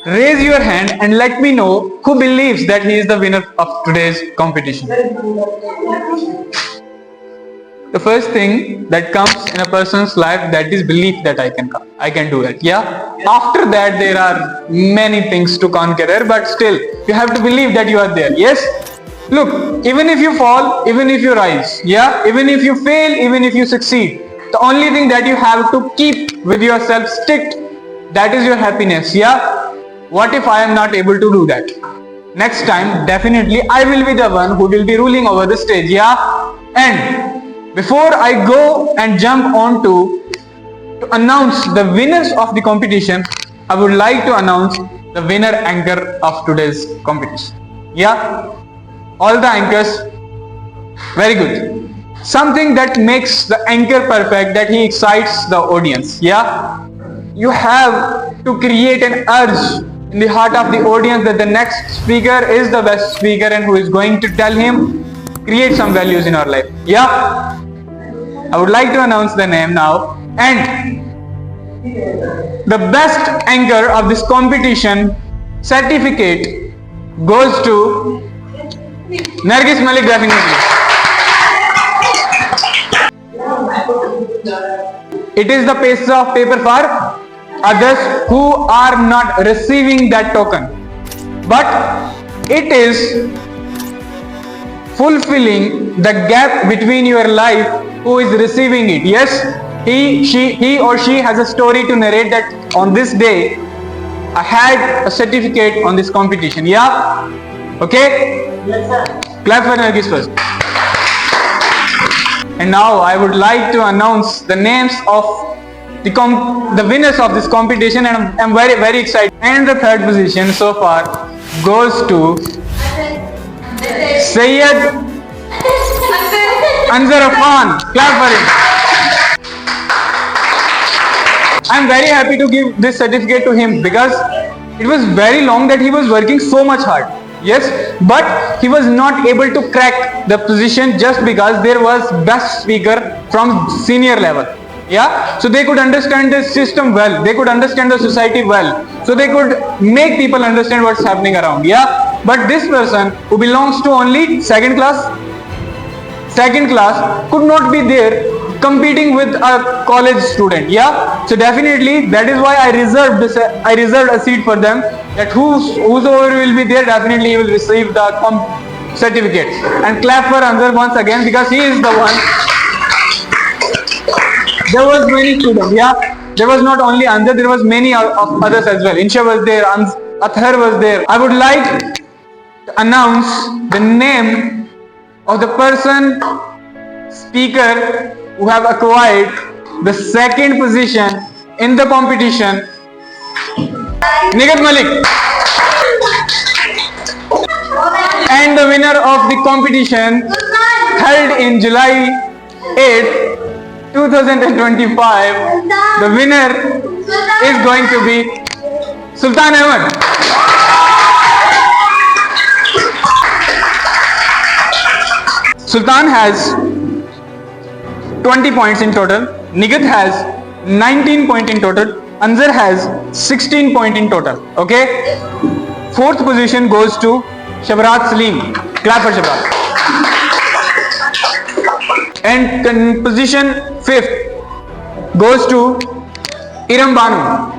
Raise your hand and let me know who believes that he is the winner of today's competition. The first thing that comes in a person's life, that is belief that I can do it. Yeah. After that, there are many things to conquer, but still you have to believe that you are there. Yes. Look, even if you fall, even if you rise, yeah, even if you fail, even if you succeed, the only thing that you have to keep with yourself strict, that is your happiness. Yeah. What if I am not able to do that? Next time, definitely I will be the one who will be ruling over the stage. Yeah. And before I go and jump on to announce the winners of the competition, I would like to announce the winner anchor of today's competition. Yeah. All the anchors, very good. Something that makes the anchor perfect, that he excites the audience. Yeah. You have to create an urge in the heart of the audience that the next speaker is the best speaker and who is going to tell him, create some values in our life. Yeah. I would like to announce the name now. And the best anchor of this competition certificate goes to Nargis Malik, definitely. It is the piece of paper for others who are not receiving that token. But it is fulfilling the gap between your life who is receiving it. Yes, he or she has a story to narrate that on this day I had a certificate on this competition. Yeah? Okay? Yes, sir. Clap for Nargis first. And now I would like to announce the names of the winners of this competition, and I'm very, very excited. And the third position so far goes to Sayyid Anzar Khan. Clap for him. I'm very happy to give this certificate to him because it was very long that he was working so much hard. Yes, but he was not able to crack the position just because there was best speaker from senior level. Yeah, so they could understand the system well, they could understand the society well, so they could make people understand what's happening around. Yeah, but this person who belongs to only second class could not be there competing with a college student. Yeah, so definitely that is why I reserved a seat for them, that whosoever will be there, definitely he will receive the certificate. And clap for Anzar once again because he is the one. There was many students. Yeah, there was not only Anzar, there was many of others as well. Insha was there, Athar was there. I would like to announce the name of the person, speaker, who have acquired the second position in the competition, Nigat Malik. And the winner of the competition held in July 8th, 2025, the winner is going to be Sultan Ahmed. Sultan has 20 points in total, Nigat has 19 points in total, Anzar has 16 points in total. Okay? Fourth position goes to Shabrat Salim. Clap for Shabrat. And position fifth goes to Iram Banu.